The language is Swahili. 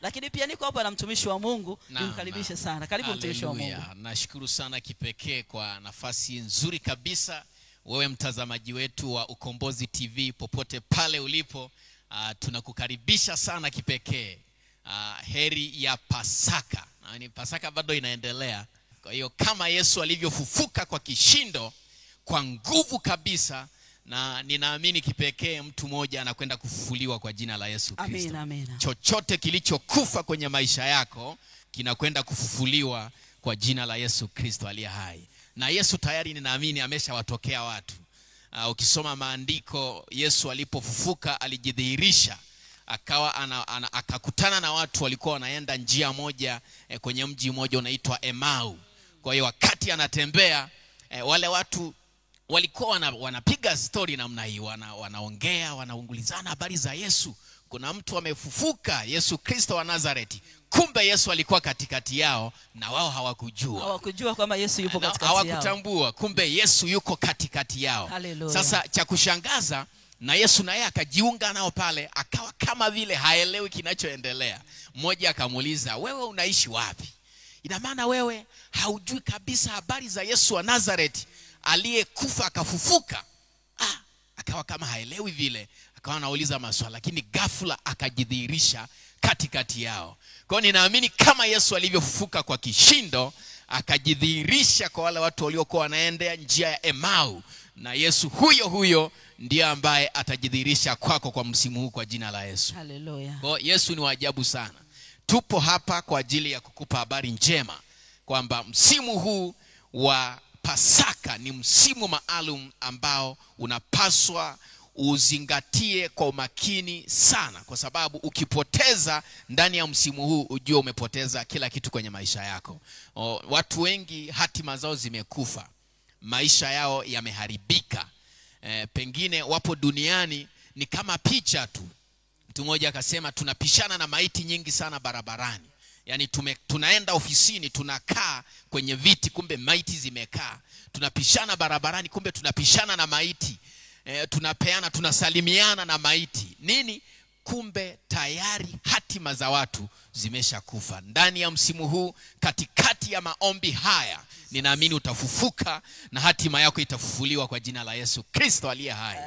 lakini pia niko hapa na mtumishi wa Mungu, nimkaribishe sana. Karibu mtumishi wa Mungu. Nashukuru sana kipekee kwa nafasi nzuri kabisa. Wewe mtazamaji wetu wa Ukombozi TV popote pale ulipo, tunakukaribisha sana kipekee. Heri ya Pasaka. Na Pasaka bado inaendelea. Kwa hiyo kama Yesu alivyofufuka kwa kishindo, kwa nguvu kabisa, na ninaamini kipekee mtu mmoja anakwenda kufufuliwa kwa jina la Yesu Kristo. Amina, amina. Chochote kilichokufa kwenye maisha yako kinakwenda kufufuliwa kwa jina la Yesu Kristo aliye hai. Na Yesu tayari ninaamini ameshawatokea watu. Ukisoma maandiko, Yesu alipofufuka alijidhihirisha, akawa akakutana na watu walikuwa wanaenda njia moja kwenye mji mmoja unaitwa Emau. Kwa hiyo wakati anatembea, wale watu walikuwa wanapiga story namna hii, wanaongea, wanaungulizana habari za Yesu. Kuna mtu amefufuka, Yesu Kristo wa Nazareti. Kumbe Yesu alikuwa katikati yao na wao hawakujua kwamba Yesu yupo katikati yao. Hawakutambua kumbe Yesu yuko katikati yao. Hallelujah. Sasa cha kushangaza, na Yesu naye akajiunga nao pale, akawa kama vile haelewi kinachoendelea. Mmoja akamuuliza, wewe unaishi wapi? Ina maana wewe haujui kabisa habari za Yesu wa Nazareti aliyekufa akafufuka? Akawa kama haelewi vile, akawa anauliza maswali, lakini ghafla akajidhihirisha katikati yao. Kwa hiyo ninaamini kama Yesu alivyofufuka kwa kishindo, akajidhihirisha kwa wale watu waliokuwa wanaenda njia ya Emau, na Yesu huyo huyo ndiye ambaye atajidhihirisha kwako kwa msimu huu kwa jina la Yesu. Hallelujah. Kwa Yesu ni wa ajabu sana. Tupo hapa kwa ajili ya kukupa habari njema kwamba msimu huu wa Pasaka ni msimu maalum ambao unapaswa uzingatie kwa umakini sana, kwa sababu ukipoteza ndani ya msimu huu, ujue umepoteza kila kitu kwenye maisha yako. Watu wengi hatima zao zimekufa, maisha yao yameharibika. Pengine wapo duniani ni kama picha tu. Mtu mmoja akasema tunapishana na maiti nyingi sana barabarani. Yani tunaenda ofisini, tunakaa kwenye viti, kumbe maiti zimekaa. Tunapishana barabarani, kumbe tunapishana na maiti. Tunapeana, tunasalimiana na maiti. Nini? Kumbe tayari hatima za watu zimeshakufa. Ndani ya msimu huu, katikati ya maombi haya, ninaamini utafufuka na hatima yako itafufuliwa kwa jina la Yesu Kristo aliye hai.